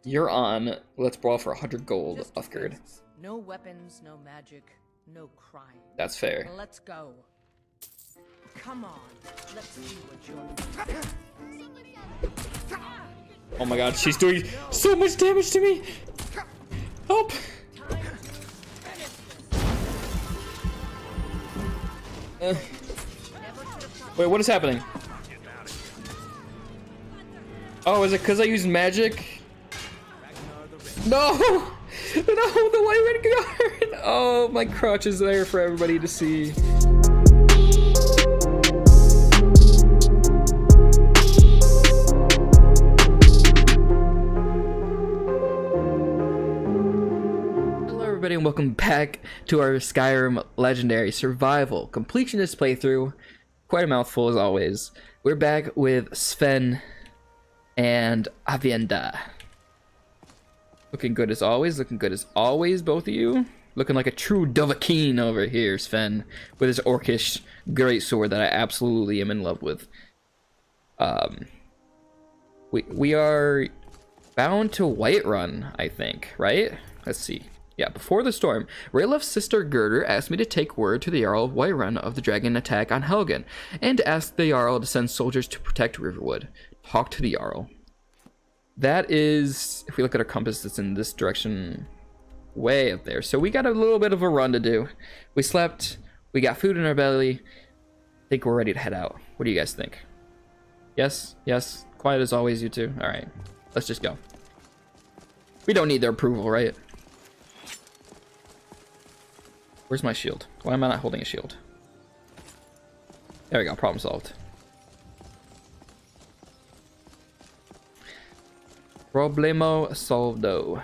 You're on. Let's brawl for 100 gold, Just Uthgerd. fists. No weapons, no magic, no crime. That's fair. Let's go. Come on, let's see what you're. Oh my god, she's doing so much damage to me! Help! Wait, what is happening? Oh, is it because I used magic? No! No, the Whiterun guard! Oh, my crotch is there for everybody to see. Hello everybody and welcome back to our Skyrim Legendary Survival Completionist playthrough. Quite a mouthful as always. We're back with Sven and Avienda. Looking good as always, both of you. Looking like a true Dovahkiin over here, Sven, with his orcish greatsword that I absolutely am in love with. We are bound to Whiterun, I think, right? Let's see. Yeah, before the storm, Raylef's sister Gerdur asked me to take word to the Jarl of Whiterun of the dragon attack on Helgen, and to ask the Jarl to send soldiers to protect Riverwood. Talk to the Jarl. That is, if we look at our compass, it's in this direction, way up there. So we got a little bit of a run to do. We slept, we got food in our belly. I think we're ready to head out. What do you guys think? Yes? Yes? Quiet as always, you two? Alright, let's just go. We don't need their approval, right? Where's my shield? Why am I not holding a shield? There we go, problem solved. Problemo solvdo.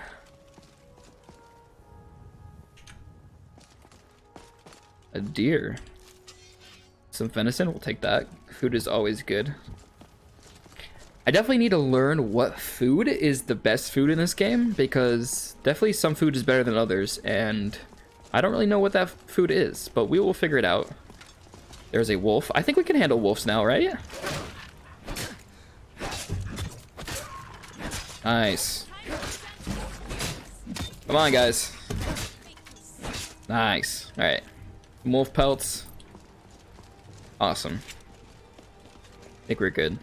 A deer. Some venison, we'll take that. Food is always good. I definitely need to learn what food is the best food in this game, because definitely some food is better than others, and I don't really know what that food is, but we will figure it out. There's a wolf. I think we can handle wolves now, right? Nice. Come on, guys. Nice. Alright. Wolf pelts. Awesome. I think we're good.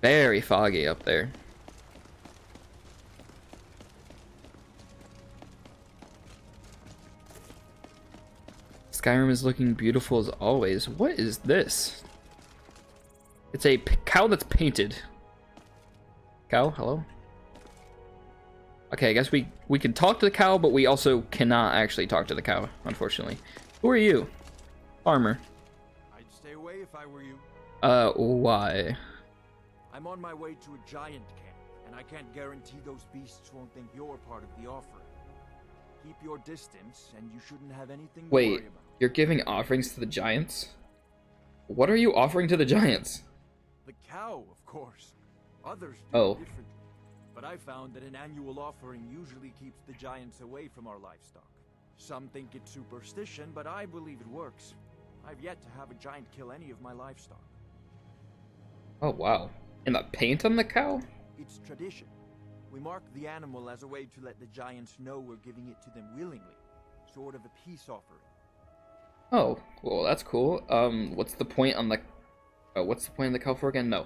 Very foggy up there. Skyrim is looking beautiful as always. What is this? It's a cow that's painted. Cow, hello? Okay, I guess we can talk to the cow, but we also cannot actually talk to the cow, unfortunately. Who are you? Farmer. I'd stay away if I were you. Why? I'm on my way to a giant camp, and I can't guarantee those beasts won't think you're part of the offering. Keep your distance, and you shouldn't have anything to worry Wait, about. you're giving offerings to the giants? What are you offering to the giants? The cow, of course. Others do Oh. differently. But I found that an annual offering usually keeps the giants away from our livestock. Some think it's superstition, but I believe it works. I've yet to have a giant kill any of my livestock. Oh, wow. And the paint on the cow? It's tradition. We mark the animal as a way to let the giants know we're giving it to them willingly. Sort of a peace offering. Oh, well, that's cool. What's the point on the... Oh, what's the point of the cow for again? No.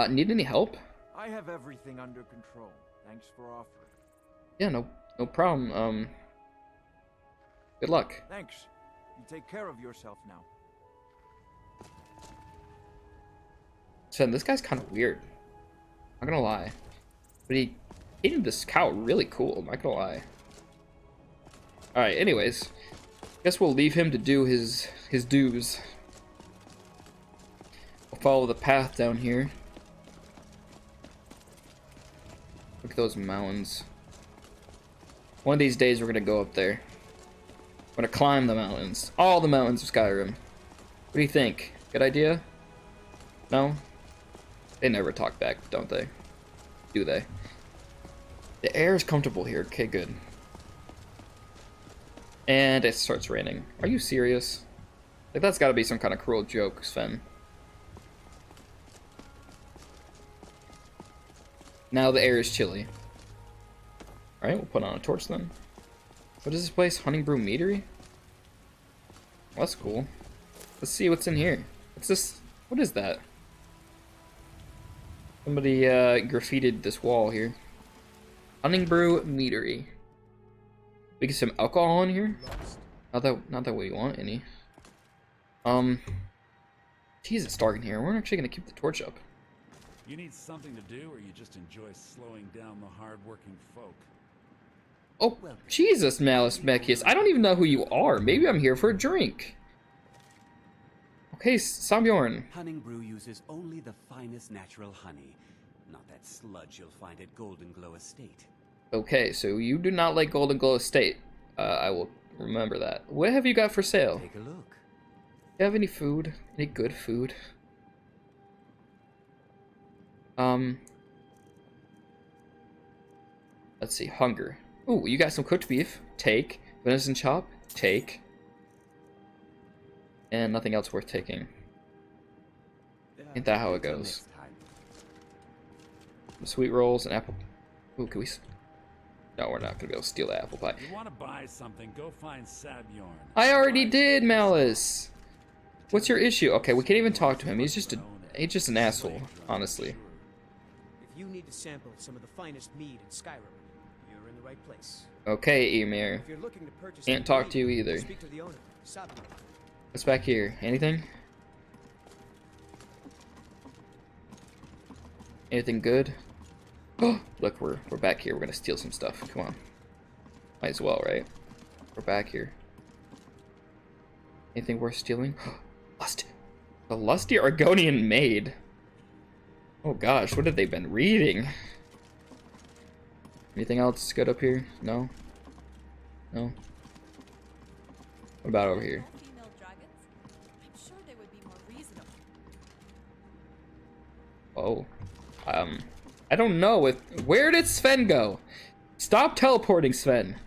Need any help? I have everything under control. Thanks for offering. Yeah, no problem. Good luck. Thanks. You take care of yourself now. Sven, this guy's kind of weird. Not gonna lie. But he painted this cow really cool, not gonna lie. Alright, anyways. Guess we'll leave him to do his dues. We'll follow the path down here. Look at those mountains. One of these days we're gonna go up there. We're gonna climb the mountains. All the mountains of Skyrim. What do you think? Good idea? No? They never talk back, don't they? Do they? The air is comfortable here. Okay, good. And it starts raining. Are you serious? Like, that's gotta be some kind of cruel joke, Sven. Now the air is chilly. Alright, we'll put on a torch then. What is this place? Honningbrew Meadery? Well, that's cool. Let's see what's in here. What's this? What is that? Somebody graffitied this wall here. Honningbrew Meadery. We get some alcohol in here? Not that we want any. Geez, it's dark in here. We're actually gonna keep the torch up. You need something to do, or you just enjoy slowing down the hard-working folk? Oh, Jesus, Malice Mecius. I don't even know who you are. Maybe I'm here for a drink. Okay, Sambjorn. Honningbrew uses only the finest natural honey, not that sludge you'll find at Golden Glow Estate. Okay, so you do not like Golden Glow Estate. I will remember that. What have you got for sale? Take a look. Do you have any food? Any good food? Let's see. Hunger. Ooh, you got some cooked beef. Take. Venison chop. Take. And nothing else worth taking. Ain't that how it goes? Some sweet rolls and apple. Ooh, can we? No, we're not gonna be able to steal the apple pie. If you want to buy something, go find Sabjorn. I already did, Malice. What's your issue? Okay, we can't even talk to him. He's just an asshole, honestly. If you need to sample some of the finest mead in Skyrim, you're in the right place. Okay, Emir. If you're looking to purchase Can't talk to you either. speak to the owner, Sabjorn. What's back here? Anything? Anything good? Oh, look, we're back here. We're gonna steal some stuff. Come on. Might as well, right? We're back here. Anything worth stealing? Lust. The lusty Argonian maid. Oh gosh, what have they been reading? Anything else good up here? No? No? What about over here? Female dragons? I'm sure they would be more reasonable. Oh. I don't know. Where did Sven go? Stop teleporting, Sven.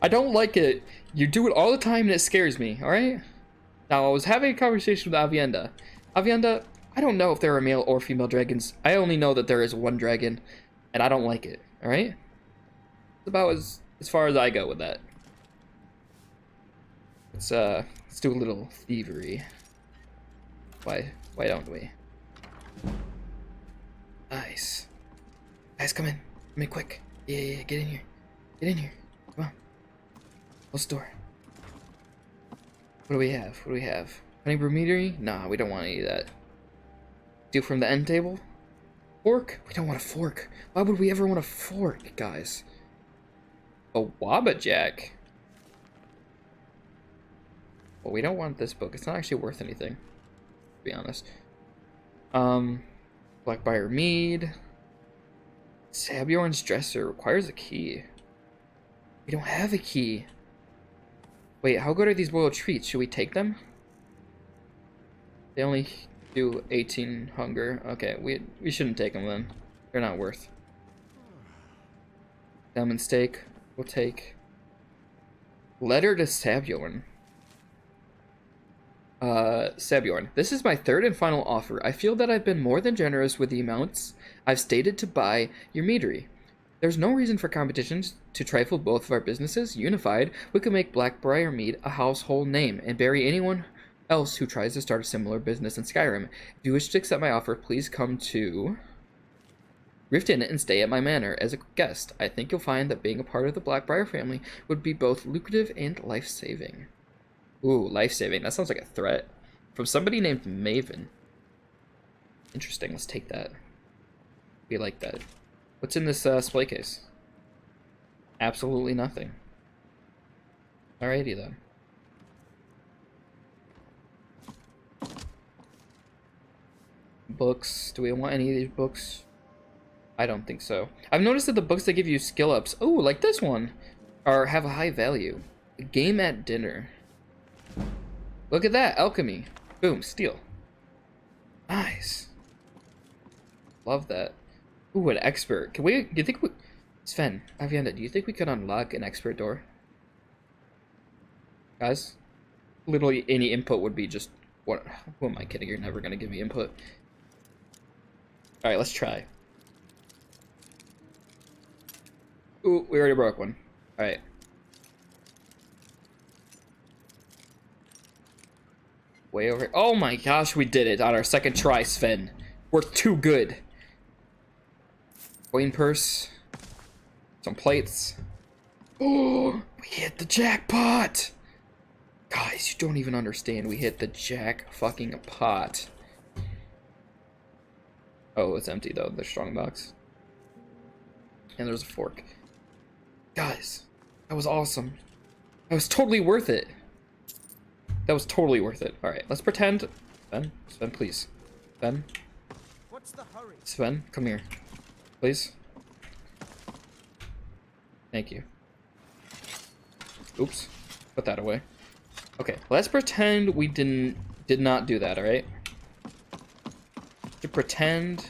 I don't like it. You do it all the time and it scares me, alright? Now, I was having a conversation with Avienda. Avienda, I don't know if there are male or female dragons. I only know that there is one dragon, and I don't like it, alright? It's about as far as I go with that. Let's do a little thievery. Why don't we? Nice. Guys, come in. Come in quick. Yeah, get in here. Get in here. Come on. Close the door. What do we have? What do we have? Honningbrew Meadery? Nah, we don't want any of that. Steal from the end table? Fork? We don't want a fork. Why would we ever want a fork, guys? A Wabbajack? Well, we don't want this book. It's not actually worth anything, to be honest. Blackbriar Mead. Sabjorn's dresser requires a key. We don't have a key. Wait, how good are these boiled treats? Should we take them? They only do 18 hunger. Okay, we shouldn't take them then. They're not worth. Salmon steak, we'll take. Letter to Sabjorn. Sabjorn, this is my third and final offer. I feel that I've been more than generous with the amounts I've stated to buy your meadery. There's no reason for competitions to trifle both of our businesses. Unified, we can make Blackbriar Mead a household name and bury anyone else who tries to start a similar business in Skyrim. If you wish to accept my offer, please come to Riften and stay at my manor as a guest. I think you'll find that being a part of the Blackbriar family would be both lucrative and life-saving. Ooh, life-saving. That sounds like a threat. From somebody named Maven. Interesting, let's take that. We like that. What's in this display case? Absolutely nothing. Alrighty then. Books. Do we want any of these books? I don't think so. I've noticed that the books that give you skill ups, oh, like this one, have a high value. A game at dinner. Look at that, alchemy. Boom, steal. Nice. Love that. Ooh, an expert. Do you think we... Sven, Avienda, do you think we could unlock an expert door? Guys? Literally any input would be just... What? Who am I kidding? You're never gonna give me input. Alright, let's try. Ooh, we already broke one. Alright. Way over. Oh my gosh, we did it on our second try, Sven. We're too good. Coin purse. Some plates. Oh, we hit the jackpot! Guys, you don't even understand. We hit the jack fucking pot. Oh, it's empty though, the strong box. And there's a fork. Guys, that was awesome. That was totally worth it. That was totally worth it. Alright, let's pretend. Sven, please. Sven. What's the hurry? Sven, come here. Please. Thank you. Oops. Put that away. Okay, let's pretend we did not do that, alright? To pretend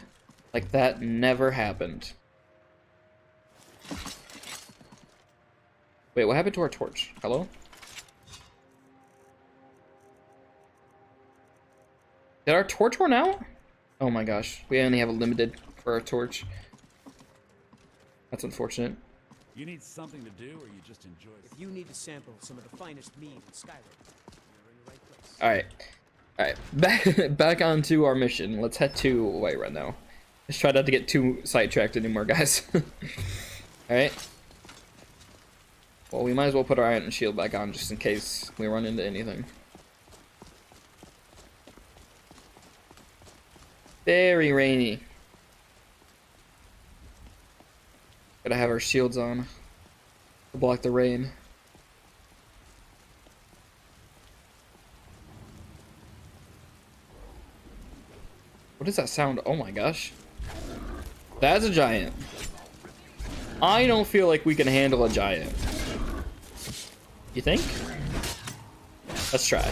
like that never happened. Wait, what happened to our torch? Hello? Did our torch run out? Oh my gosh, we only have a limited for our torch. That's unfortunate. You need something to do, or you just enjoy. If you need to sample some of the finest mead in Skyrim, you're in the right place. All right, all right. Back onto our mission. Let's head to Whiterun now. Let's try not to get too sidetracked anymore, guys. All right. Well, we might as well put our iron shield back on just in case we run into anything. Very rainy. Gotta have our shields on to block the rain. What is that sound? Oh my gosh. That's a giant. I don't feel like we can handle a giant. You think? Let's try.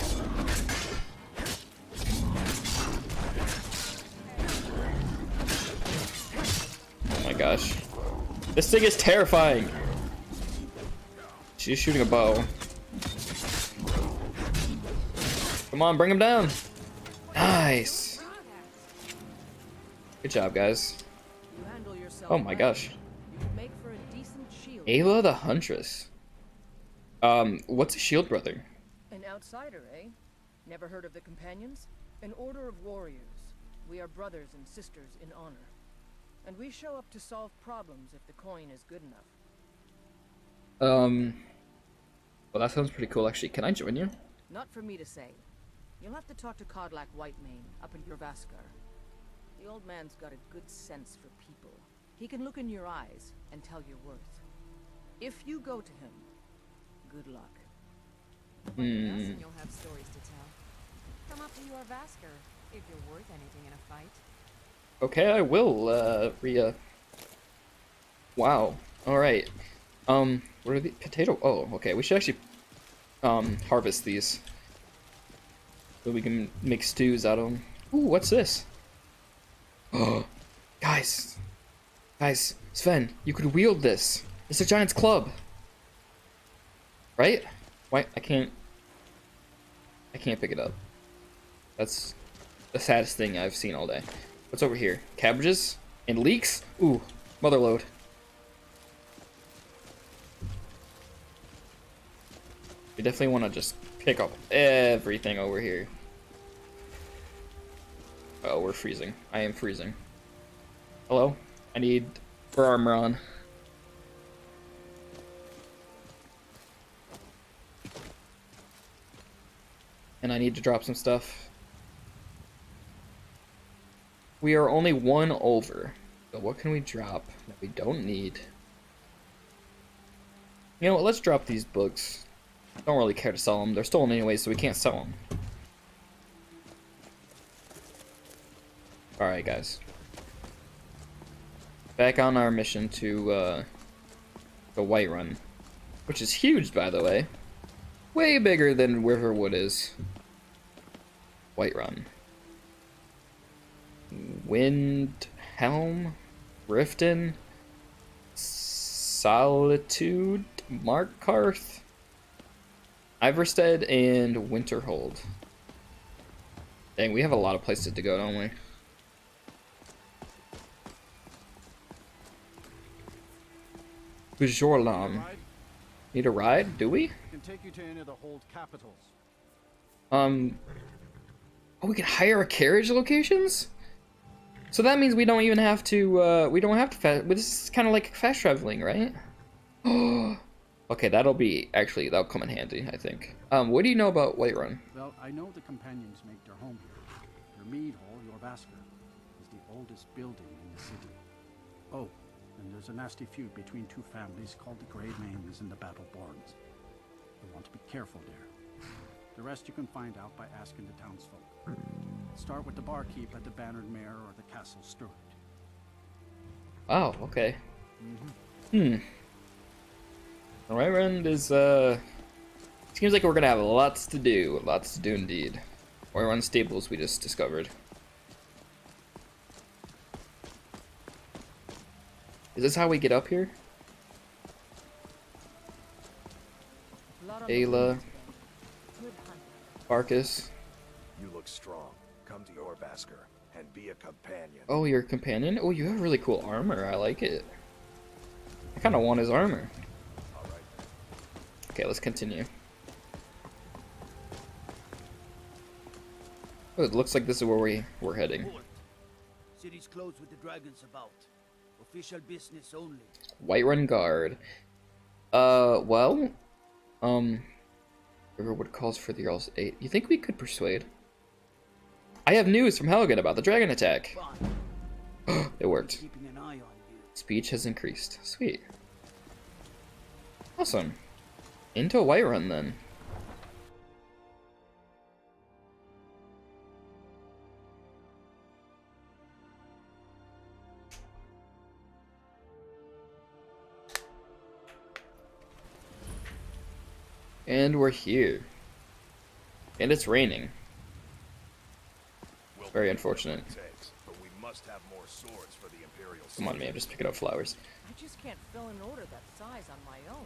Oh my gosh. This thing is terrifying. She's shooting a bow. Come on, bring him down. Nice. Good job, guys. You handle yourself Oh my well. gosh. You can make for a decent shield. Ayla the Huntress. What's a shield brother? An outsider, eh? Never heard of the Companions? An order of warriors. We are brothers and sisters in honor. And we show up to solve problems if the coin is good enough. Well, that sounds pretty cool, actually. Can I join you? Not for me to say. You'll have to talk to Codlac Whitemane up in Jorvaskar. The old man's got a good sense for people. He can look in your eyes and tell your worth. If you go to him, good luck. And you'll have stories to tell. Come up to your Vasker if you're worth anything in a fight. Okay, I will, Rhea. Wow. Alright. What are the potato? Oh, okay. We should actually, harvest these. So we can make stews out of them. Ooh, what's this? Oh, guys. Guys, Sven, you could wield this. It's a giant's club. Right? Why? I can't pick it up. That's the saddest thing I've seen all day. What's over here? Cabbages? And leeks? Ooh, motherload. We definitely want to just pick up everything over here. Oh, we're freezing. I am freezing. Hello? I need for armor on. And I need to drop some stuff. We are only one over. So what can we drop that we don't need? You know what? Let's drop these books. Don't really care to sell them. They're stolen anyway, so we can't sell them. Alright, guys. Back on our mission to the Whiterun. Which is huge, by the way. Way bigger than Riverwood is. Whiterun. Windhelm, Riften, Solitude, Markarth, Iverstead, and Winterhold. Dang, we have a lot of places to go, don't we? Bajorlam. Need a ride? Do we? I can take you to any of the hold capitals. Oh, we can hire a carriage locations? So that means we don't even have to, we don't have to but this is kind of like fast traveling, right? Okay, that'll come in handy, I think. What do you know about Whiterun? Well, I know the companions make their home here. Your mead hall, your Vasker, is the oldest building in the city. Oh, and there's a nasty feud between two families called the Greymanes and the Battleborns. You want to be careful there. The rest you can find out by asking the townsfolk. Start with the barkeep at the Bannered Mare or the Castle Steward. Oh, okay. Whiterun is, seems like we're gonna have lots to do indeed. Whiterun stables we just discovered. Is this how we get up here? Ayla. Barkus. You look strong. Come to your Vasker and be a companion. Oh, you're a companion? Oh, you have really cool armor. I like it. I kind of want his armor. All right. Okay, let's continue. Oh, it looks like this is where we're heading. City's closed with the dragons about. Official business only. Whiterun Guard. Riverwood calls for the Earl's aid. You think we could persuade? I have news from Helgen about the dragon attack. It worked. Keeping an eye on you. Speech has increased. Sweet. Awesome. Into Whiterun then. And we're here. And it's raining. Very unfortunate. But we must have more swords for the Imperial. Come on, man, I'm just picking up flowers. I just can't fill an order that size on my own.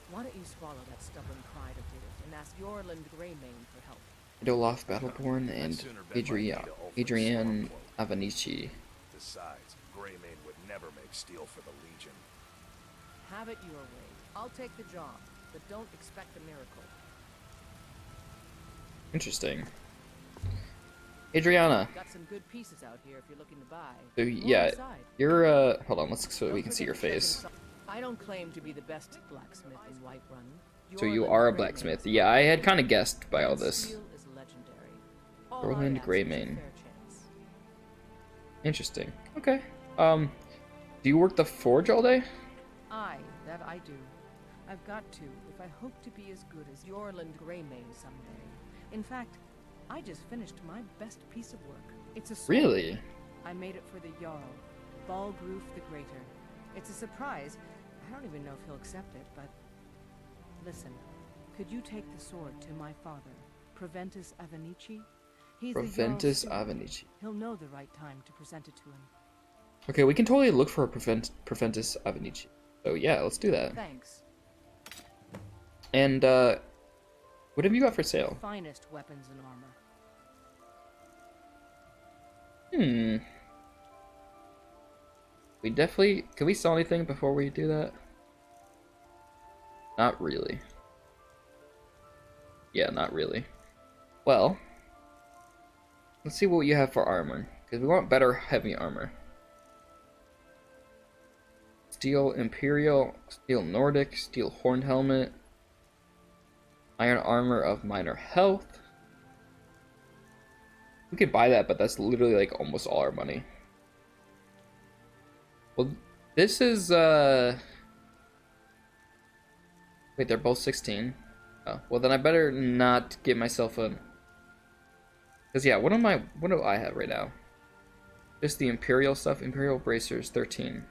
Why don't you swallow that stubborn pride of yours and ask Yorland Greymane for help? Idolaf Battleborn and Adrian Avanici. Besides, Greymane would never make steel for the Legion. Have it your way. I'll take the job, but don't expect a miracle. Interesting. Adriana. Got some good pieces out here if you're looking to buy. So yeah, you're hold on, let's so we can see your face. I don't claim to be the best blacksmith in Whiterun. So you are a blacksmith. Yeah, I had kind of guessed by all this. Steel is legendary. Orland Greymane. Interesting. Okay. Do you work the forge all day? That I do. I've got to if I hope to be as good as Yorland Greymane someday. In fact, I just finished my best piece of work. It's a sword. Really? I made it for the Jarl, Balgroof the Greater. It's a surprise. I don't even know if he'll accept it, but... Listen, could you take the sword to my father, Proventus Avanici? He's Proventus Avanici. He'll know the right time to present it to him. Okay, we can totally look for a Proventus Avanici. So yeah, let's do that. Thanks. And, what have you got for sale? Finest weapons and armor. We definitely... Can we sell anything before we do that? Not really. Yeah, not really. Well, let's see what you have for armor, because we want better heavy armor. Steel Imperial, Steel Nordic, Steel Horned Helmet, Iron Armor of Minor Health. We could buy that, but that's literally like almost all our money. Well, this is, wait, they're both 16. Oh, well then I better not get myself a... Because yeah, what do I have right now? Just the Imperial stuff. Imperial Bracers, 13.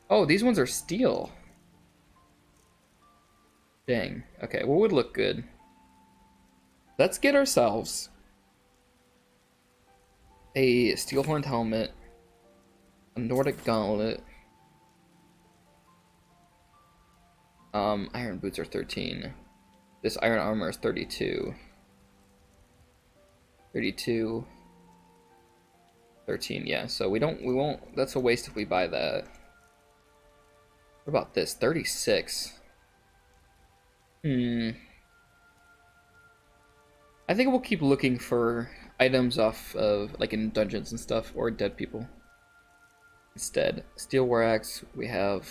Oh, these ones are steel. Dang. Okay, what would look good? Let's get ourselves a steel horned helmet, a Nordic gauntlet. Iron boots are 13. This iron armor is 32. 32. 13, yeah. So we won't, that's a waste if we buy that. What about this? 36. I think we'll keep looking for items off of, like, in dungeons and stuff, or dead people. Instead, steel war axe, we have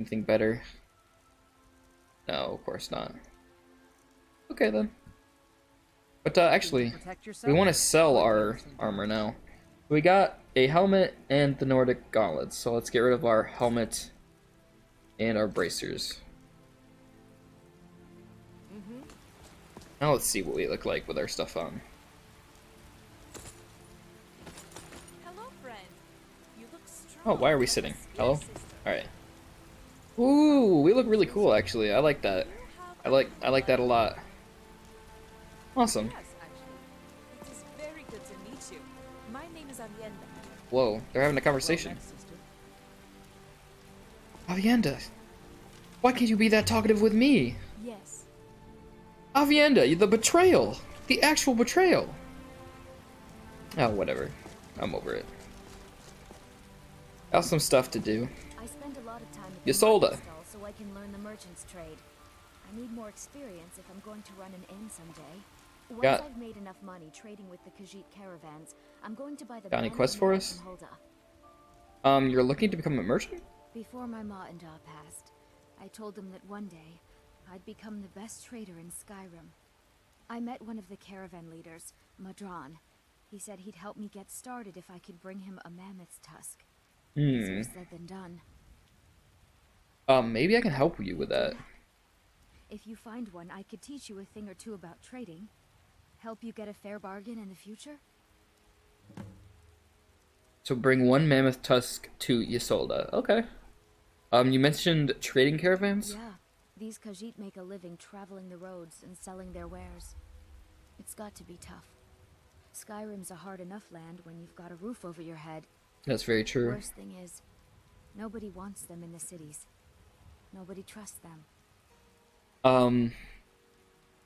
anything better? No, of course not. Okay then. But actually, we want to sell our armor now. We got a helmet and the Nordic gauntlets, so let's get rid of our helmet and our bracers. Now let's see what we look like with our stuff on. Hello, friend. You look strong. Oh, why are we sitting? Hello? Alright. Ooh, we look really cool actually. I like that. I like that a lot. Awesome. Yes, actually. It is very good to meet you. My name is Avienda. Whoa, they're having a conversation. Avienda, why can't you be that talkative with me? Yes. Avienda, the betrayal! The actual betrayal! Oh, whatever. I'm over it. Got some stuff to do. I spend a lot of time at Ysolda. the stall so I can learn the merchant's trade. I need more experience if I'm going to run an inn someday. Once Got- I've made enough money trading with the Khajiit caravans, I'm going to buy the Got any banner quests for from us? Hulda. You're looking to become a merchant? Before my ma and da passed, I told them that one day I'd become the best trader in Skyrim. I met one of the caravan leaders, Madron. He said he'd help me get started if I could bring him a mammoth's tusk. Easier said than done. Maybe I can help you with that. If you find one, I could teach you a thing or two about trading. Help you get a fair bargain in the future? So bring one mammoth tusk to Ysolda. Okay. You mentioned trading caravans? Yeah. These Khajiit make a living traveling the roads and selling their wares. It's got to be tough. Skyrim's a hard enough land when you've got a roof over your head. That's very true. Worst thing is, nobody wants them in the cities. Nobody trusts them.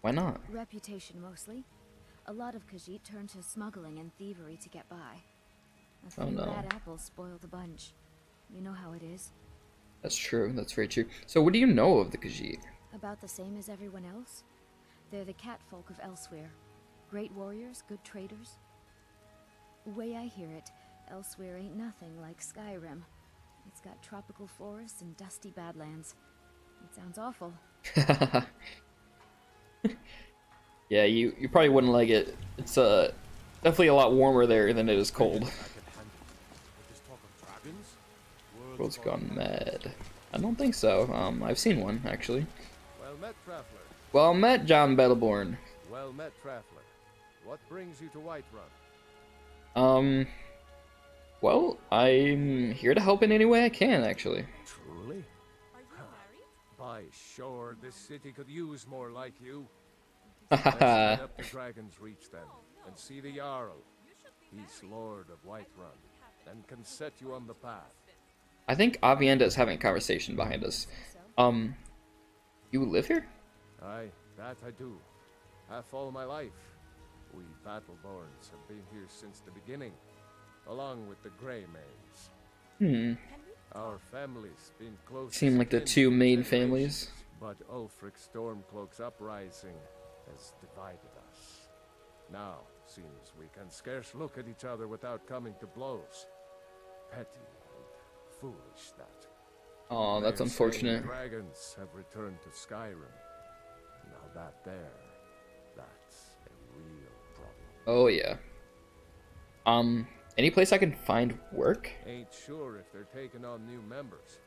Why not? Reputation mostly. A lot of Khajiit turn to smuggling and thievery to get by. A few Oh, no. bad apples spoil the bunch. You know how it is. That's true. That's very true. So what do you know of the Khajiit? About the same as everyone else. They're the catfolk of Elsewhere. Great warriors, good traders. Way I hear it, Elsewhere ain't nothing like Skyrim. It's got tropical forests and dusty badlands. It sounds awful. Yeah, you probably wouldn't like it. It's definitely a lot warmer there than it is cold. World's gone mad. I don't think so. I've seen one actually. Well met, traveler. Well met, John Battleborn. Well met, traveler. What brings you to Whiterun? Well, I'm here to help in any way I can, actually. Truly? Are you married? By sure, this city could use more like you. Let's head up the Dragon's Reach then, and see the Jarl. He's Lord of Whiterun, and can set you on the path. I think Avienda is having a conversation behind us. You live here? Aye, that I do. Half all my life. We Battleborns have been here since the beginning, along with the Greymaids. Our families been close. Seem like the two main families. But Ulfric Stormcloak's uprising has divided us. Now, seems we can scarce look at each other without coming to blows. Petty and foolish that. Oh, that's They're saying unfortunate. Dragons have returned to Skyrim. Now that's a real problem. Oh yeah. Any place I can find work? Ain't sure if they're taking on new members,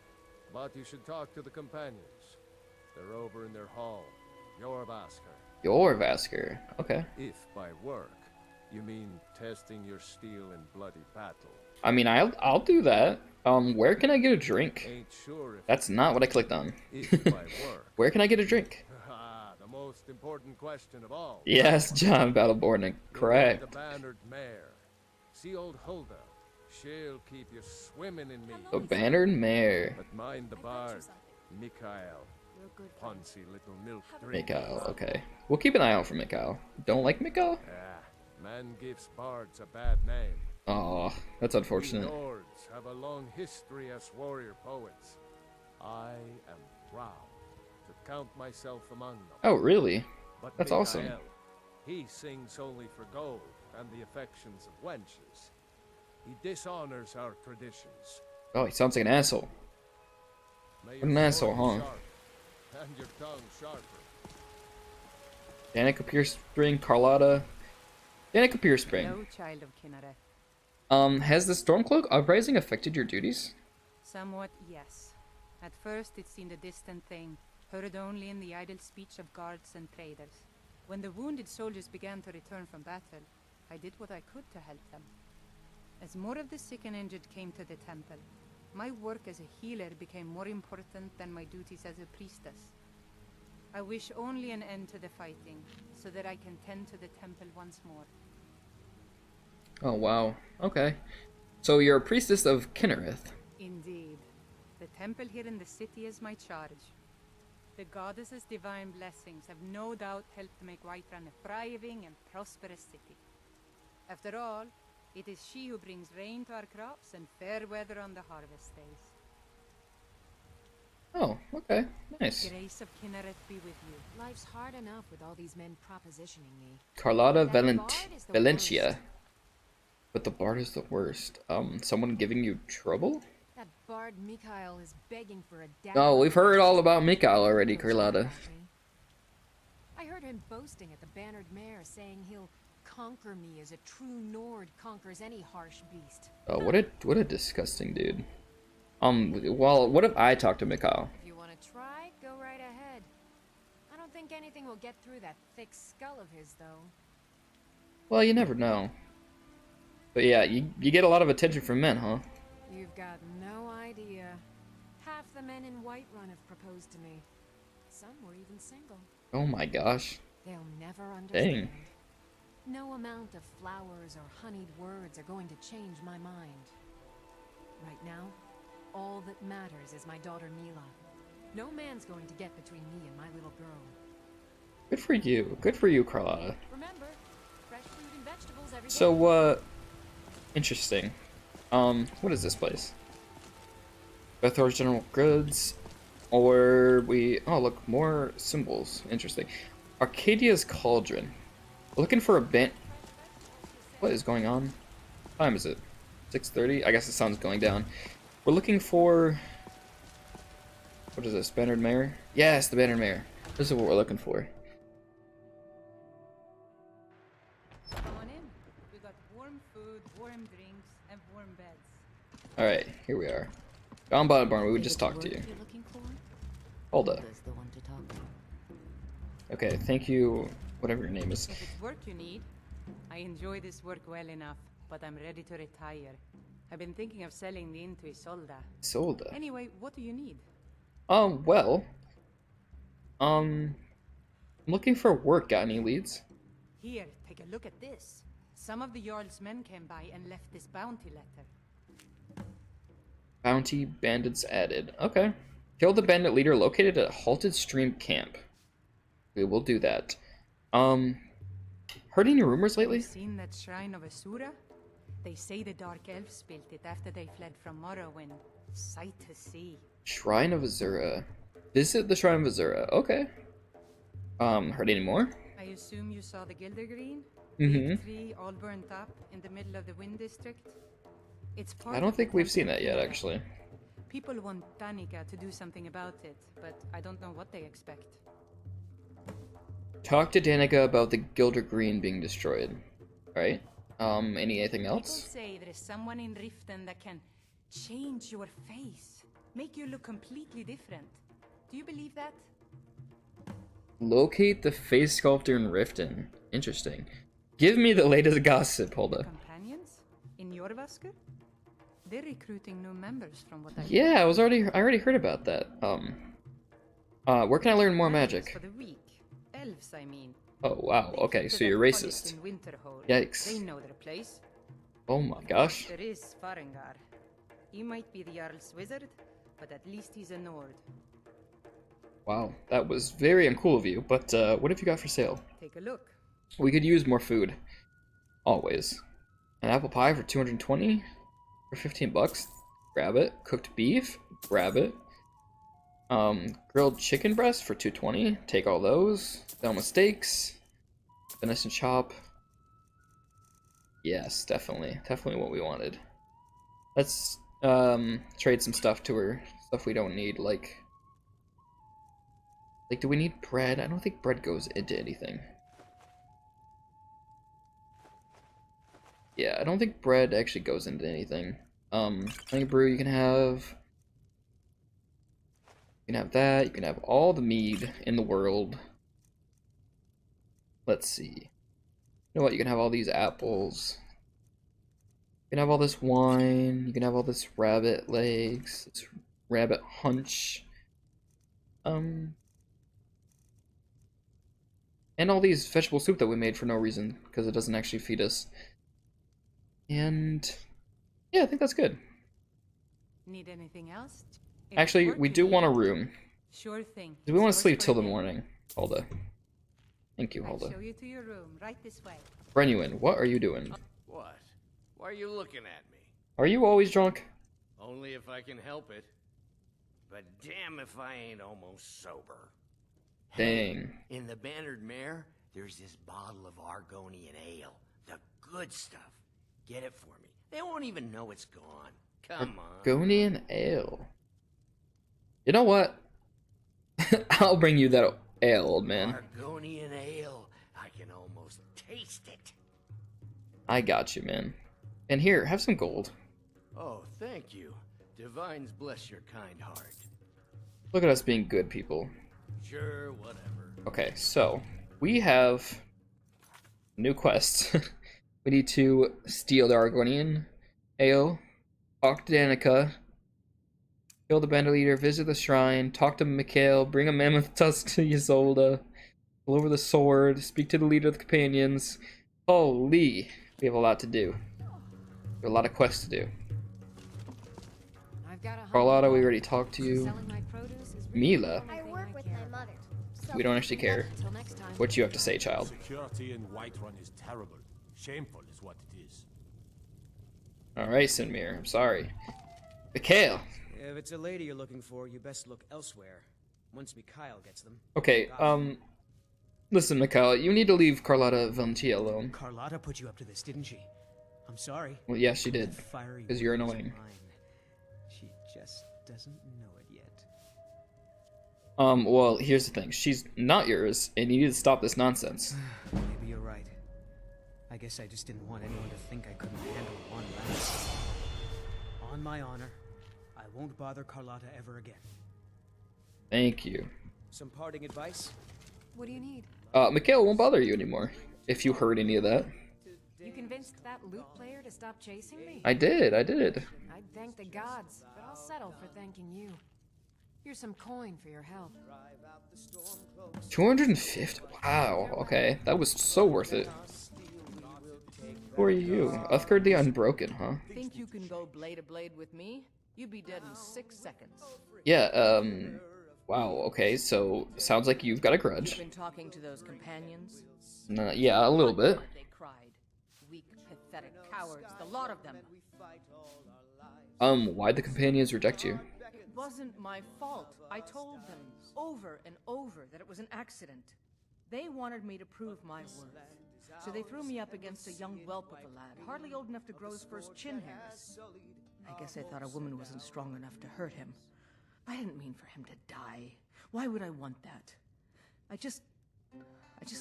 but you should talk to the companions. They're over in their hall, Jorvaskr. Jorvaskr. Okay. If by work you mean testing your steel in bloody battle. I mean, I'll do that. Where can I get a drink? Ain't sure if That's not what I clicked on. if by work. Where can I get a drink? The most important question of all. Yes, John Battleborn, The correct. bannered mare. See old Hulda. She'll keep you swimming in me. The bannered mare. But mind the bard, Mikhail. You're a good friend. Punsy little milk drink. Mikhail, okay. We'll keep an eye out for Mikhail. Don't like Mikhail? Yeah, man gives bards a bad name. Oh, that's We unfortunate. Nords have a long history as warrior poets. I am proud to count myself among them. Oh, really? But That's awesome. Mikael, he sings only for gold and the affections of wenches. He dishonors our traditions. Oh, he sounds like an asshole. May What an your asshole, sword huh? be sharp, and your tongue sharper. Danica Piercespring, Carlotta. Danica Piercespring. Hello, child of Kinneret. Has the Stormcloak uprising affected your duties? Somewhat, yes. At first it seemed a distant thing, heard only in the idle speech of guards and traders. When the wounded soldiers began to return from battle, I did what I could to help them. As more of the sick and injured came to the temple, my work as a healer became more important than my duties as a priestess. I wish only an end to the fighting, so that I can tend to the temple once more. Oh, wow. Okay. So you're a priestess of Kinnereth. Indeed. The temple here in the city is my charge. The goddess's divine blessings have no doubt helped make Whiterun a thriving and prosperous city. After all, it is she who brings rain to our crops and fair weather on the harvest days. Oh, okay. Nice. The grace of Kinneret be with you. Life's hard enough with all these men propositioning me. Carlotta That bard is the Valentia. worst. But the bard is the worst. Someone giving you trouble? That bard Mikhail is begging for a dagger. Oh, we've heard all about Mikhail already, Carlotta. I heard him boasting at the Bannered Mare, saying he'll conquer me as a true Nord conquers any harsh beast. Oh, what a disgusting dude. Well, what if I talk to Mikhail? If you want to try, go right ahead. I don't think anything will get through that thick skull of his, though. Well, you never know. But yeah, you get a lot of attention from men, huh? You've got no idea. Half the men in Whiterun have proposed to me. Some were even single. Oh my gosh. They'll never understand. Dang. No amount of flowers or honeyed words are going to change my mind. Right now, all that matters is my daughter Mila. No man's going to get between me and my little girl. Good for you. Good for you, Carlotta. Remember, fresh fruit and vegetables every day. So, interesting. What is this place? Bethor's General Goods. Or oh look, more symbols. Interesting. Arcadia's Cauldron. We're looking for a band. What is going on? What time is it? 6:30? I guess the sun's going down. We're looking for... What is this? Bannered Mare? Yes, the Bannered Mare. This is what we're looking for. Come on in. We got warm food, warm drinks, and warm beds. Alright, here we are. John Barn, we would just talk to you. Hold up. The one to talk to. Okay, thank you, whatever your name is. If it's work you need, I enjoy this work well enough, but I'm ready to retire. I've been thinking of selling the inn to Isolda. Isolda? Anyway, what do you need? Well, I'm looking for work. Got any leads? Here, take a look at this. Some of the Jarl's men came by and left this bounty letter. Bounty bandits added. Okay. Kill the bandit leader located at Halted Stream Camp. We will do that. Heard any rumors lately? Seen that shrine of Asura? They say the Dark Elves built it after they fled from Morrowind. Sight to see. Shrine of Azura. Visit the Shrine of Azura. Okay. Heard any more? I assume you saw the Gildergreen? Mm-hmm. Big tree all burnt up in the middle of the Wind District? It's part I don't of think the we've seen temple that yet, Kinneret. actually. People want Danica to do something about it, but I don't know what they expect. Talk to Danica about the Gildergreen being destroyed. Alright. Anything else? People say there is someone in Riften that can change your face, make you look completely different. Do you believe that? Locate the face sculptor in Riften. Interesting. Give me the latest gossip, Hulda. Companions? In Jorvaskr? They're recruiting new members from what I Yeah, I already heard about that. Where can I learn more magic? For the weak. Elves, I mean. Oh wow, okay, so you're racist. Yikes. They know their place. Oh my gosh. There is Farengar. He might be the Jarl's wizard, but at least he's a Nord. Wow, that was very uncool of you, but what have you got for sale? Take a look. We could use more food. Always. An apple pie for 220 for 15 bucks. Grab it. Cooked beef. Grab it. Grilled chicken breast for 220. Take all those. Done with steaks. Venison chop. Yes, definitely. Definitely what we wanted. Let's trade some stuff to her. Stuff we don't need, like do we need bread? I don't think bread goes into anything. Yeah, I don't think bread actually goes into anything. Honey brew you can have. You can have that. You can have all the mead in the world. Let's see. You know what? You can have all these apples. You can have all this wine. You can have all this rabbit legs. This rabbit hunch. And all these vegetable soup that we made for no reason, because it doesn't actually feed us. And yeah, I think that's good. Need anything else? Actually, we do want a room. Sure thing. Do we want to sleep till the morning, Hulda? Thank you, Hulda. I'll show you to your room, right this way. Brenuin, what are you doing? What? Why are you looking at me? Are you always drunk? Only if I can help it. But damn if I ain't almost sober. Dang. In the Bannered Mare, there's this bottle of Argonian ale. The good stuff. Get it for me. They won't even know it's gone. Come on. Argonian ale. You know what? I'll bring you that ale, old man. Argonian ale. I can almost taste it. I got you, man. And here, have some gold. Oh, thank you. Divines bless your kind heart. Look at us being good people. Sure, whatever. Okay, so we have a new quest. We need to steal the Argonian ale, talk to Danica, kill the bandit leader, visit the shrine, talk to Mikhail, bring a mammoth tusk to Isolde, pull over the sword, speak to the leader of the companions. Holy, we have a lot to do. We have a lot of quests to do. Carlotta, we already talked to you. Mila. I work with my mother. We don't actually care what you have to say, child. Security in Whiterun is terrible. Shameful is what it is. Alright, Sinmir, I'm sorry. Mikhail! If it's a lady you're looking for, you best look elsewhere. Once Mikhail gets them. Okay, listen, Mikhail, you need to leave Carlotta Valentia alone. Carlotta put you up to this, didn't she? I'm sorry. Well, yes, she did. Because you're annoying. She just doesn't know it yet. Well, here's the thing. She's not yours, and you need to stop this nonsense. Maybe you're right. I guess I just didn't want anyone to think I couldn't handle one last. On my honor, I won't bother Carlotta ever again. Thank you. Some parting advice? What do you need? Mikhail won't bother you anymore, if you heard any of that. You convinced that loot player to stop chasing me? I did. I'd thank the gods, but I'll settle for thanking you. Here's some coin for your help. 250? Wow, okay. That was so worth it. Who are you? Uthgard the Unbroken, huh? Think you can go blade to blade with me? You'd be dead in 6 seconds. Yeah, wow, okay, so sounds like you've got a grudge. You've been talking to those companions? Yeah, a little bit. They cried. Weak, pathetic cowards, the lot of them. Why'd the companions reject you? It wasn't my fault. I told them over and over that it was an accident. They wanted me to prove my worth. So they threw me up against a young whelp of a lad, hardly old enough to grow his first chin hairs. I guess I thought a woman wasn't strong enough to hurt him. I didn't mean for him to die. Why would I want that? I just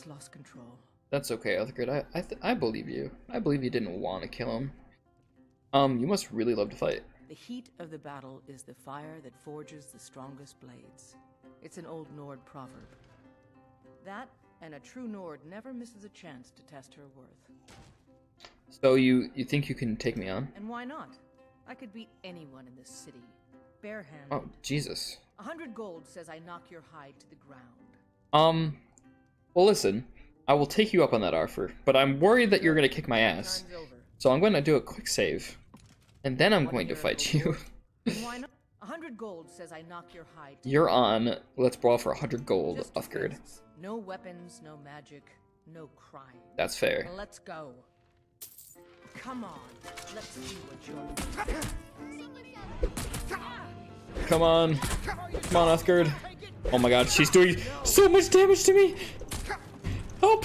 lost control. That's okay, Uthgard. I believe you. I believe you didn't want to kill him. You must really love to fight. The heat of the battle is the fire that forges the strongest blades. It's an old Nord proverb. That, and a true Nord never misses a chance to test her worth. So you think you can take me on? And why not? I could beat anyone in this city. Barehanded. Oh, Jesus. 100 gold says I knock your hide to the ground. Well listen, I will take you up on that offer, but I'm worried that you're gonna kick my ass. So I'm gonna do a quick save. And then I'm going to fight you. Why not? 100 gold says I knock your hide. You're on. Let's brawl for 100 gold, Uthgard. No weapons, no magic, no crime. That's fair. Let's go. Come on, let's see what you're. Come on. Come on, Uthgerd. Oh my god, she's doing so much damage to me! Help!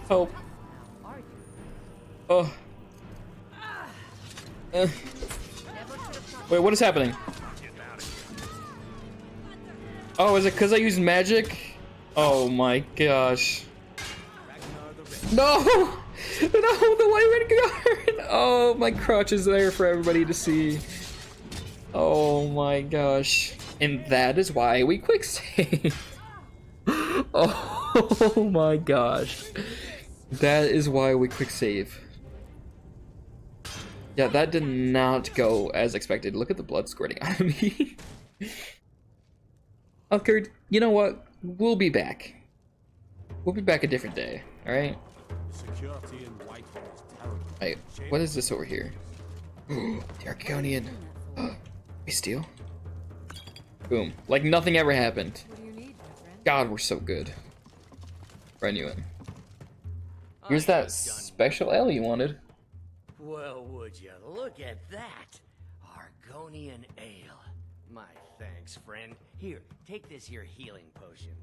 Help. Oh. Wait, what is happening? Oh, is it because I used magic? Oh my gosh. No! No, the White Guard! Oh, my crotch is there for everybody to see. Oh my gosh. And that is why we quick save. Oh my gosh. That is why we quick save. Yeah, that did not go as expected. Look at the blood squirting out of me. Uthgerd, you know what? We'll be back. We'll be back a different day, alright? Wait, what is this over here? The Arconian. We steal? Boom. Like nothing ever happened. God, we're so good. Genuine. Here's that special ale you wanted. Well, would you look at that? Argonian ale. My thanks, friend. Here, take this here healing potion.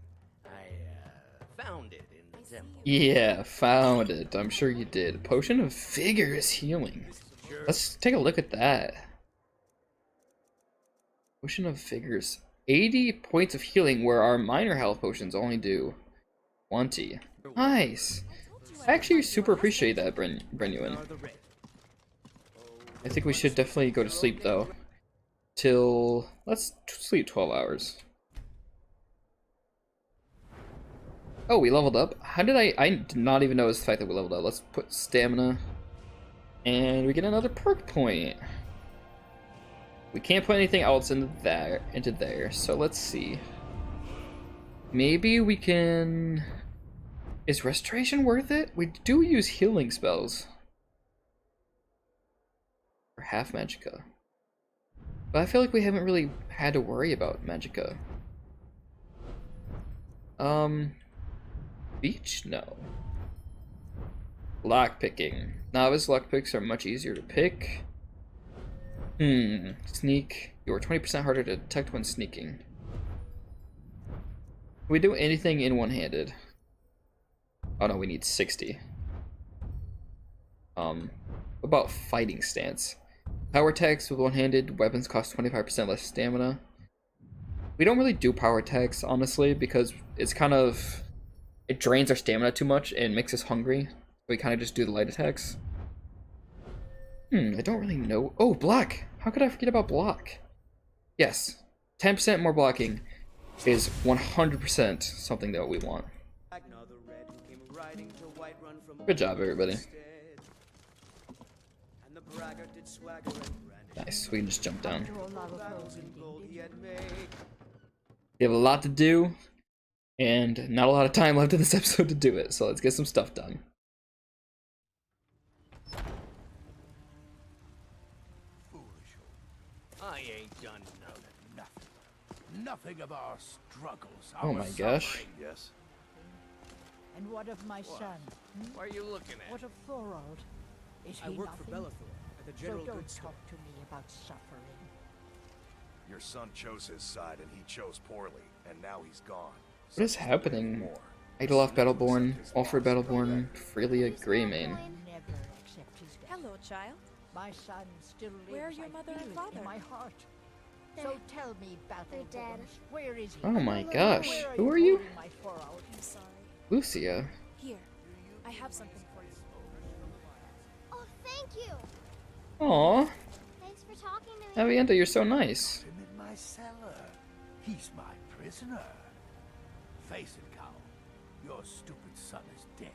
I found it in the temple. Yeah, found it. I'm sure you did. Potion of vigorous healing. Let's take a look at that. Potion of vigorous. 80 points of healing where our minor health potions only do 20. Nice. I actually super appreciate that, Brenuin. I think we should definitely go to sleep though. Till let's sleep 12 hours. Oh, we leveled up. How did I did not even notice the fact that we leveled up. Let's put stamina. And we get another perk point. We can't put anything else into there. So let's see. Maybe we can. Is restoration worth it? We do use healing spells. For half magicka. But I feel like we haven't really had to worry about magicka. Beach? No. Lockpicking. Novice lockpicks are much easier to pick. Sneak. You are 20% harder to detect when sneaking. Can we do anything in one-handed? Oh no, we need 60. What about fighting stance? Power attacks with one-handed weapons cost 25% less stamina. We don't really do power attacks, honestly, because it's kind of... It drains our stamina too much and makes us hungry. We kind of just do the light attacks. I don't really know. Oh, block! How could I forget about block? Yes, 10% more blocking is 100% something that we want. Good job, everybody. Nice, we can just jump down. We have a lot to do, and not a lot of time left in this episode to do it, so let's get some stuff done. I ain't done nothing of our struggles. Oh my gosh. Yes. And what of my son? What are you looking at? What of Thorold? Is he I work nothing? for Bellathor at the General So don't Goods Store. talk to me about suffering. Your son chose his side and he chose poorly, and now he's gone. What is happening? Idolaf Battleborn, Alfred Battleborn, Freelia Greymane. Never accept his death. Hello, child. My son still lives. Where are your I mother and feel it father? In my heart. So tell me, Battleborn, dead. where is he? Oh my gosh, Where who are you? holding my Thorold? I'm sorry. Lucia. Here, I have something for you. Oh, thank you. Aw, Thanks for talking to me. Avienda, you're so nice. Him in my cellar. He's my prisoner. Face it, Cow. Your stupid son is dead.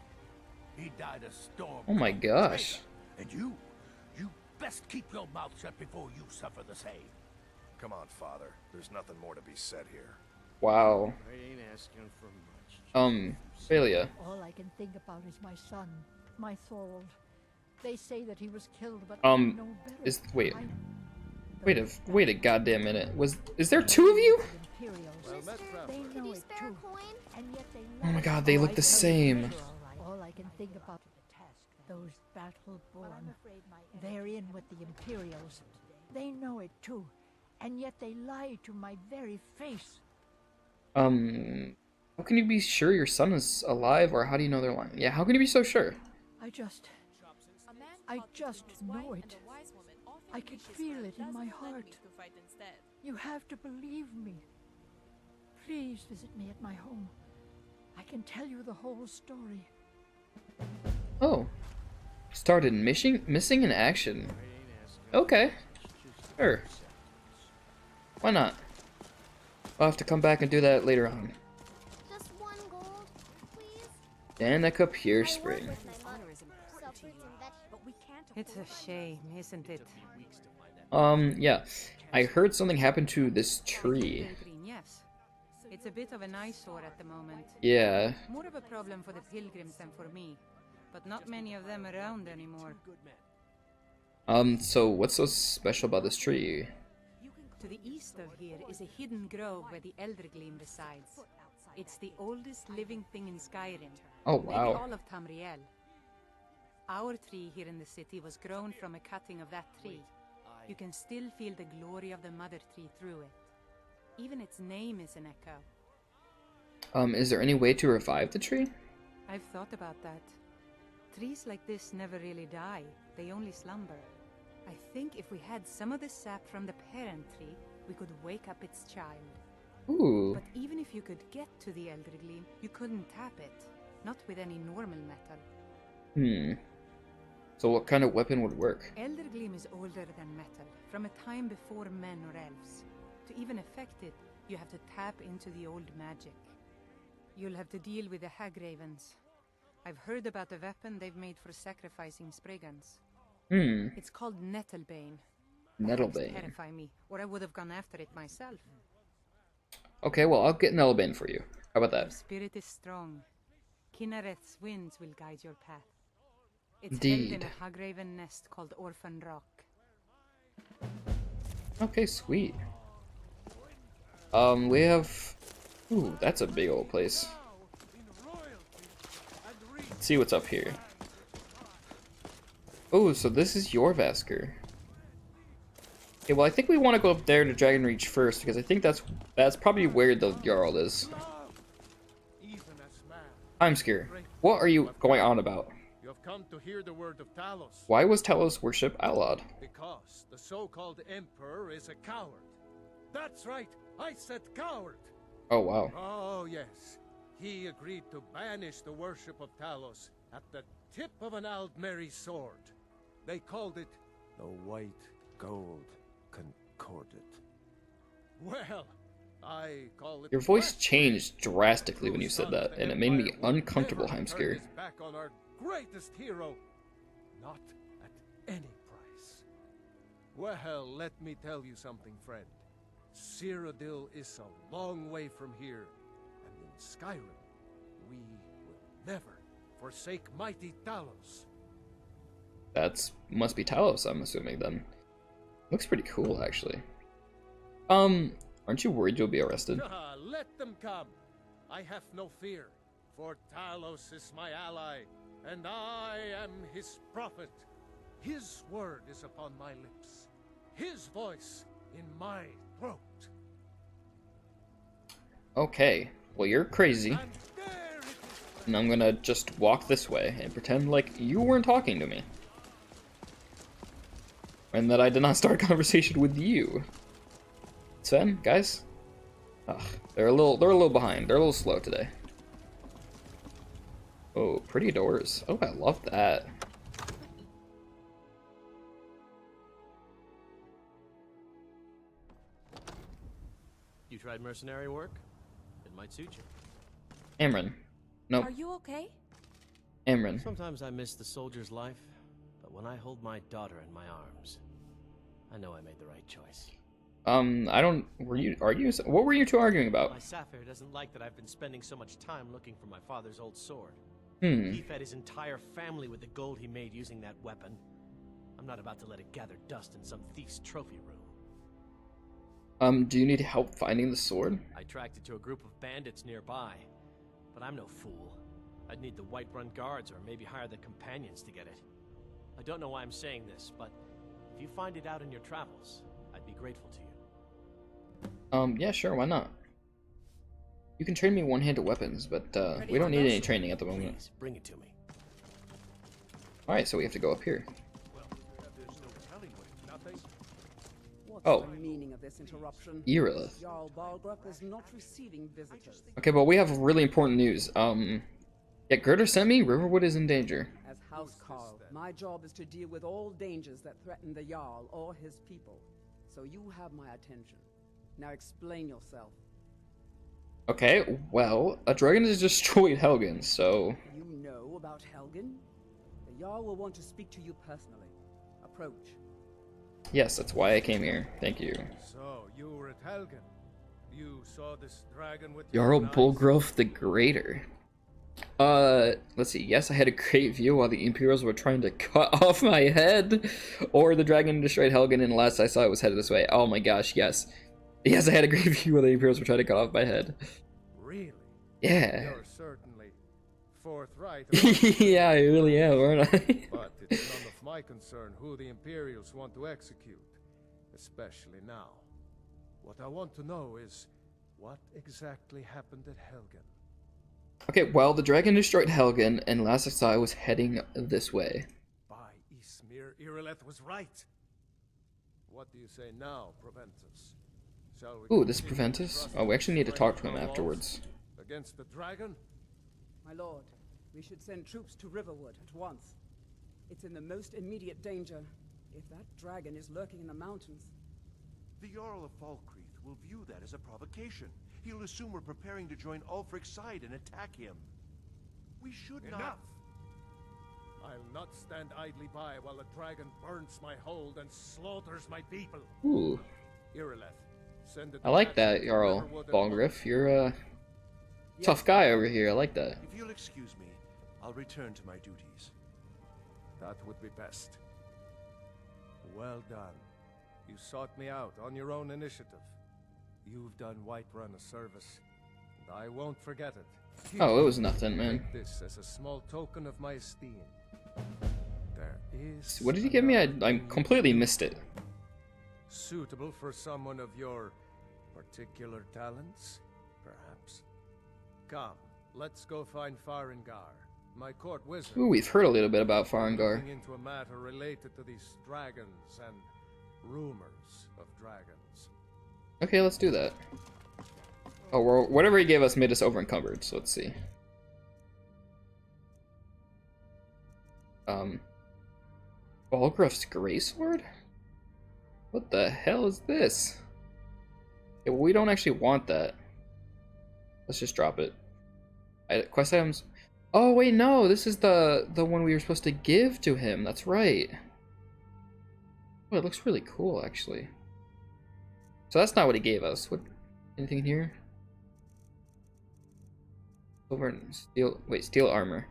He died a storm. Oh my gosh. And you best keep your mouth shut before you suffer the same. Come on, father. There's nothing more to be said here. Wow. I ain't asking for much. Phalia. All I can think about is my son, my Thorold. They say that he was killed, but Um, I know better. is- wait. Wait a goddamn minute. Is there two of you? They know it too. And yet they Oh my god, they look the same. all I can think about those battle-born. They're in with the Imperials. They know it too. And yet they lie to my very face. How can you be sure your son is alive, or how do you know they're lying? Yeah, how can you be so sure? I just know it. I can feel it in my heart. You have to believe me. Please visit me at my home. I can tell you the whole story. Oh. Started missing in action. Okay. Sure. Why not? I'll have to come back and do that later on. Just one gold, please. Danica Pure Spring. It's a shame, isn't it? Yeah. I heard something happened to this tree. Yes. It's a bit of an eyesore at the moment. Yeah. More of a problem for the pilgrims than for me. But not many of them around anymore. So what's so special about this tree? To the east of here is a hidden grove where the Eldergleam resides. It's the oldest living thing in Skyrim. Oh, wow. Maybe all of Tamriel. Our tree here in the city was grown from a cutting of that tree. You can still feel the glory of the mother tree through it. Even its name is an echo. Is there any way to revive the tree? I've thought about that. Trees like this never really die. They only slumber. I think if we had some of the sap from the parent tree, we could wake up its child. Ooh. But even if you could get to the Eldergleam, you couldn't tap it. Not with any normal metal. So what kind of weapon would work? Eldergleam is older than metal, from a time before men or elves. To even affect it, you have to tap into the old magic. You'll have to deal with the Hagravens. I've heard about a weapon they've made for sacrificing Spriggans. It's called Nettlebane. Nettlebane. Terrify me, or I would have gone after it myself. Okay, well, I'll get Nettlebane for you. How about Your that? spirit is strong. Kinnereth's winds will guide your path. It's Indeed. held in a Hagraven nest called Orphan Rock. Okay, sweet. We have... Ooh, that's a big old place. Let's see what's up here. Oh, so this is your Vasker. Okay, well, I think we want to go up there to Dragon Reach first, because I think that's probably where the Jarl is. I'm scared. What are you going on about? You have come to hear the word of Talos. Why was Talos worship outlawed? Because the so-called Emperor is a coward. That's right, I said coward. Oh, wow. Oh, yes. He agreed to banish the worship of Talos at the tip of an Aldmeri sword. They called it the White Gold Concordat. Well, I call it... Your voice changed drastically when you said that, and it made me uncomfortable, Heimskir. Back on our greatest hero, not at any price. Well, let me tell you something, friend. Cyrodiil is a long way from here, and in Skyrim, we will never forsake mighty Talos. Must be Talos, I'm assuming, then. Looks pretty cool, actually. Aren't you worried you'll be arrested? Let them come. I have no fear, for Talos is my ally, and I am his prophet. His word is upon my lips, his voice in my throat. Okay, well, you're crazy. And I'm gonna just walk this way and pretend like you weren't talking to me. And that I did not start a conversation with you. Sven, guys? Ugh, they're a little behind. They're a little slow today. Oh, pretty doors. Oh, I love that. You tried mercenary work? It might suit you. Amryn. Nope. Are you okay? Amryn. Sometimes I miss the soldier's life, but when I hold my daughter in my arms, I know I made the right choice. I don't... Were you arguing? What were you two arguing about? My Sapphire doesn't like that I've been spending so much time looking for my father's old sword. He fed his entire family with the gold he made using that weapon. I'm not about to let it gather dust in some thief's trophy room. Do you need help finding the sword? I tracked it to a group of bandits nearby, but I'm no fool. I'd need the Whiterun guards or maybe hire the companions to get it. I don't know why I'm saying this, but if you find it out in your travels, I'd be grateful to you. Yeah, sure, why not? You can train me one-handed weapons, but we don't need any training at the moment. Please, bring it to me. Alright, so we have to go up here. What's Oh. the meaning of this interruption? Irilith. Jarl Balgruuf is not receiving visitors. Okay, but we have really important news. Yeah, Gerda sent me. Riverwood is in danger. As Housecarl, my job is to deal with all dangers that threaten the Jarl or his people. So you have my attention. Now explain yourself. Okay, well, a dragon has destroyed Helgen, so... You know about Helgen? The Jarl will want to speak to you personally. Approach. Yes, that's why I came here. Thank you. So, you were at Helgen. You saw this dragon with Jarl your eyes? Bulgrove the Greater. Let's see. Yes, I had a great view while the Imperials were trying to cut off my head. Or the dragon destroyed Helgen, and last I saw it was headed this way. Oh my gosh, yes. Yes, I had a great view while the Imperials were trying to cut off my head. Really? Yeah. You're certainly forthright. Yeah, I really am, aren't I? But it's none of my concern who the Imperials want to execute, especially now. What I want to know is, what exactly happened at Helgen? Okay, well, the dragon destroyed Helgen, and last I saw it was heading this way. By Ysmir, Irileth was right. What do you say now, Proventus? Shall we Ooh, this continue Proventus? trust Oh, we actually need to talk to him our laws afterwards. Against the dragon? My lord, we should send troops to Riverwood at once. It's in the most immediate danger. If that dragon is lurking in the mountains... The Jarl of Falkreath will view that as a provocation. He'll assume we're preparing to join Ulfric's side and attack him. We should not... Enough! I'll not stand idly by while the dragon burns my hold and slaughters my people. Ooh. Irileth, send it I like back that, to Jarl Riverwood at Balgruuf. You're a tough guy over here. I like that. If you'll excuse me, I'll return to my duties. That would be best. Well done. You sought me out on your own initiative. You've done Whiterun a service, and I won't forget it. Here, Oh, it was nothing, man. take this as a small token of my esteem. There is... What did he give me? I completely missed it. Suitable for someone of your particular talents, perhaps. Come, let's go find Farengar, my court wizard. Ooh, we've heard a little bit about Farengar. Looking into a matter related to these dragons and rumors of dragons. Okay, let's do that. Oh, well, whatever he gave us made us over encumbered, so let's see. Balgruuf's Greysword? What the hell is this? Okay, well, we don't actually want that. Let's just drop it. Quest items. Oh wait, no, this is the one we were supposed to give to him. That's right. Oh, it looks really cool, actually. So that's not what he gave us. What? Anything in here? Silver and steel. Wait, steel armor.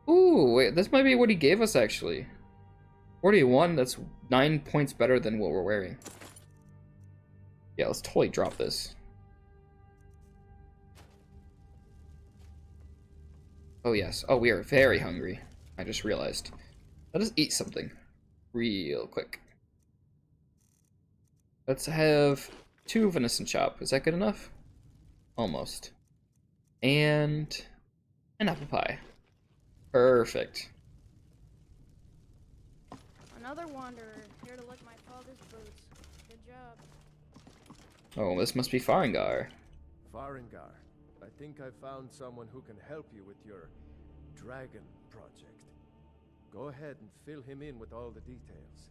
Ooh, wait, this might be what he gave us actually. 41. That's 9 points better than what we're wearing. Yeah, let's totally drop this. Oh yes. Oh, we are very hungry. I just realized. Let us eat something real quick. Let's have 2 venison chop. Is that good enough? Almost. And an apple pie. Perfect. Another wanderer, here to lick my father's boots. Good job. Oh, this must be Farengar. Farengar, I think I found someone who can help you with your dragon project. Go ahead and fill him in with all the details.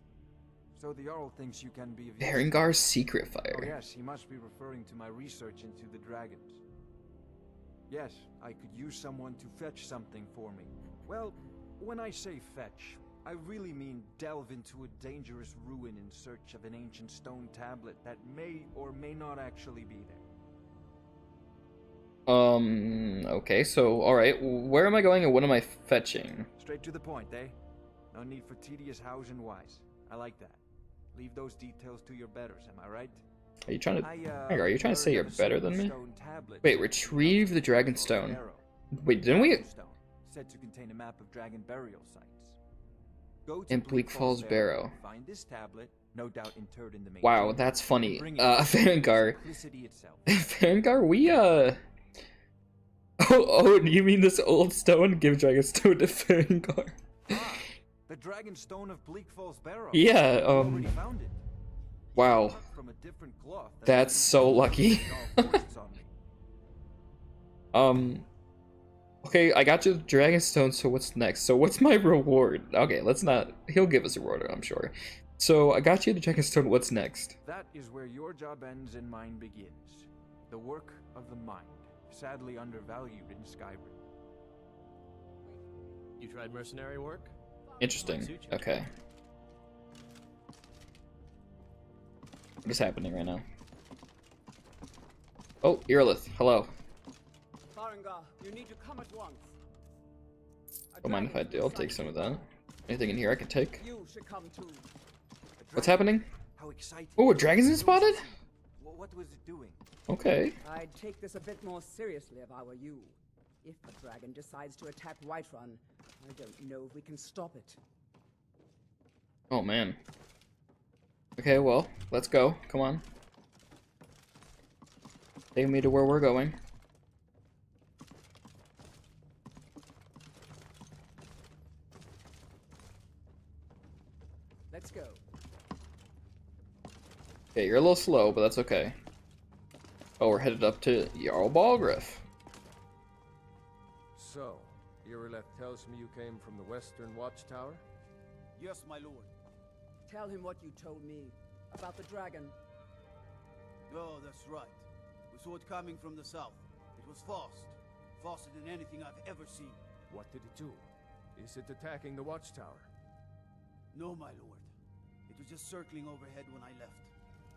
So the Jarl thinks you can be of use. Farengar's secret fire. Oh yes, he must be referring to my research into the dragons. Yes, I could use someone to fetch something for me. Well, when I say fetch, I really mean delve into a dangerous ruin in search of an ancient stone tablet that may or may not actually be there. Okay, so, alright, where am I going and what am I fetching? Straight to the point, eh? No need for tedious hows and whys. I like that. Leave those details to your betters, am I right? Are you trying to? Hang on, are you trying to heard say you're of a better than certain me? stone tablet Wait, that retrieve the dragon stone. Wait, didn't we? Stone, said to contain a map of dragon burial sites. Go to In Bleak Falls Barrow. Find this tablet, no doubt interred in the main Wow, chamber, that's funny. and bring it to the Vanguard. simplicity itself. Vanguard, we Oh, you mean this old stone? Give dragon stone to Vanguard. The dragon stone of Bleak Falls Barrow. Yeah, You already found it. Wow. Cut from a different cloth than That's so lucky. Okay, I got you the dragon stone, so what's next? So what's my reward? Okay, let's not, he'll give us a reward, I'm sure. So I got you the dragon stone, what's next? That is where your job ends and mine begins. The work of the mind, sadly undervalued in Skyrim. You tried mercenary work? Interesting, okay. What is happening right now? Oh, Irilith, hello. Farengar, you need to come at once. Don't mind if I do, I'll take some of that. Anything in here I can take? You should come too. What's happening? How exciting. Oh, a dragon's been spotted? What was it doing? Okay. I'd take this a bit more seriously if I were you. If the dragon decides to attack Whiterun, I don't know if we can stop it. Oh man. Okay, well, let's go. Come on. Take me to where we're going. Let's go. Okay, you're a little slow, but that's okay. Oh, we're headed up to Jarl Balgriff. So, Irileth tells me you came from the Western Watchtower? Yes, my lord. Tell him what you told me about the dragon. Oh, that's right. We saw it coming from the south. It was fast. Faster than anything I've ever seen. What did it do? Is it attacking the Watchtower? No, my lord. It was just circling overhead when I left.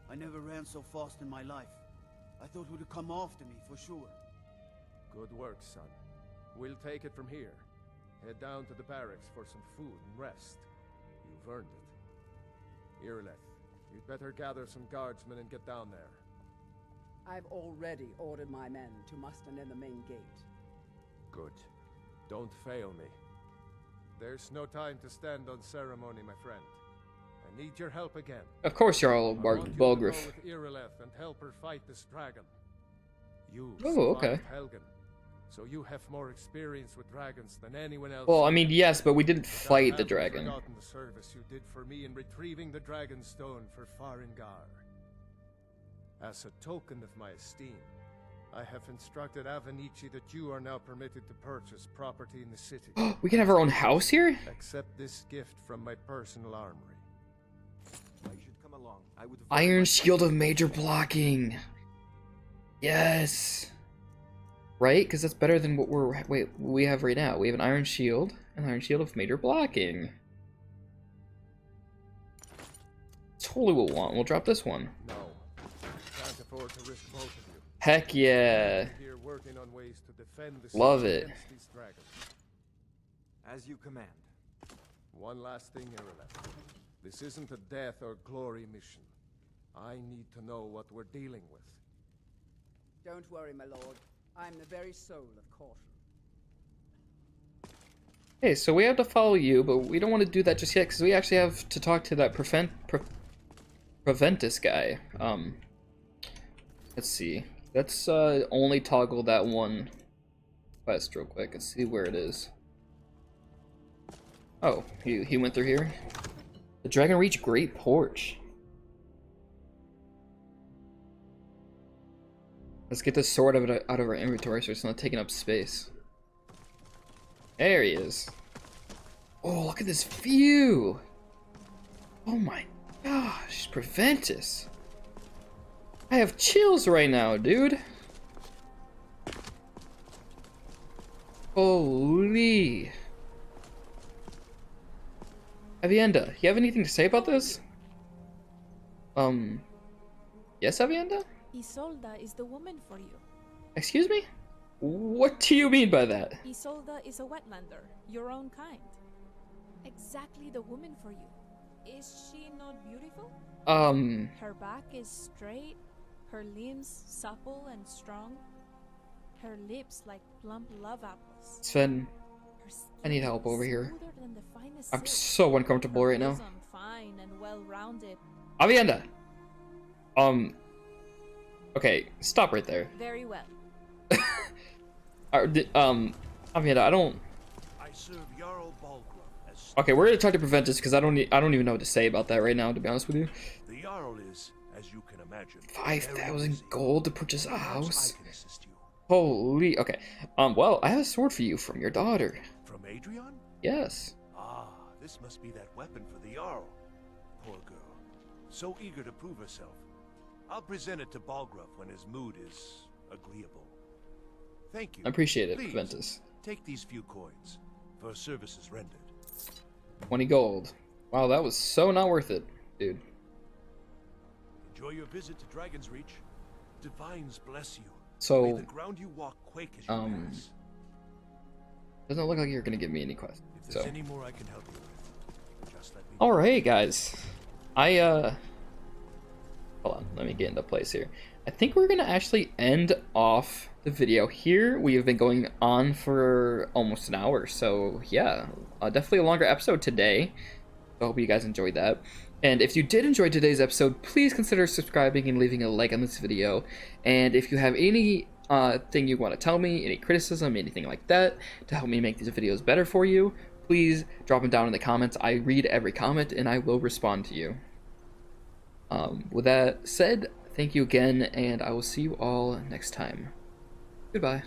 I never ran so fast in my life. I thought it would come after me, for sure. Good work, son. We'll take it from here. Head down to the barracks for some food and rest. You've earned it. Irileth, you'd better gather some guardsmen and get down there. I've already ordered my men to muster in the main gate. Good. Don't fail me. There's no time to stand on ceremony, my friend. I need your help again. Of course, Jarl I want you to Balgriff. go with Irileth and help her fight this dragon. You Oh, okay. survived Helgen, so you have more experience with dragons than anyone else. Well, I mean, yes, but we didn't But I fight the haven't dragon. forgotten the service you did for me in retrieving the dragon stone for Farengar. As a token of my esteem, I have instructed Avenici that you are now permitted to purchase property in the city. We can have our own house here? Accept this gift from my personal armory. I should come along. I would Iron Shield of Major Blocking. Yes. Right? Because that's better than what we have right now. We have an Iron Shield, an Iron Shield of Major Blocking. Totally what we'll want. We'll drop this one. No. Can't afford to risk both of you. Heck yeah. Here working on ways to defend the Love city it. against these dragons. As you command. One last thing, Irileth. This isn't a death or glory mission. I need to know what we're dealing with. Don't worry, my lord. I'm the very soul of caution. Hey, so we have to follow you, but we don't want to do that just yet because we actually have to talk to that Preventus guy. Let's see. Let's only toggle that one quest real quick and see where it is. Oh, he went through here. The Dragon Reach Great Porch. Let's get this sword out of our inventory so it's not taking up space. There he is. Oh, look at this view. Oh my gosh, Preventus. I have chills right now, dude. Holy. Avienda, you have anything to say about this? Yes, Avienda? Isolda is the woman for you. Excuse me? What do you mean by that? Isolda is a wetlander, your own kind. Exactly the woman for you. Is she not beautiful? Um, Her back is straight, her limbs supple and strong, her lips like plump love apples. Sven, Her skin I need help over here. smoother than the finest I'm silk. so uncomfortable Her right now. bosom fine and well-rounded. Avienda! Okay, stop right there. Very well. Avienda, I don't... I serve Jarl Balgruuf as... Okay, we're gonna try to prevent this because I don't even know what to say about that right now, to be honest with you. The Jarl is, as you can imagine... 5,000 gold to purchase a Perhaps house? I can assist you. Holy... Okay. Well, I have a sword for you from your daughter. From Adrian? Yes. Ah, this must be that weapon for the Jarl. Poor girl. So eager to prove herself. I'll present it to Balgruuf when his mood is agreeable. Thank you. I appreciate it, Please, Ventus. take these few coins for services rendered. 20 gold. Wow, that was so not worth it, dude. Enjoy your visit to Dragon's Reach. Divines bless you. So, May the ground you walk quake as you pass. doesn't look like you're gonna give me any quests. If there's So, any more I can help you with, just let me. alright, guys. Hold on, let me get into place here. I think we're gonna actually end off the video here. We have been going on for almost an hour, so yeah, definitely a longer episode today. I hope you guys enjoyed that. And if you did enjoy today's episode, please consider subscribing and leaving a like on this video. And if you have any thing you want to tell me, any criticism, anything like that, to help me make these videos better for you, please drop them down in the comments. I read every comment and I will respond to you. With that said, thank you again, and I will see you all next time. Goodbye.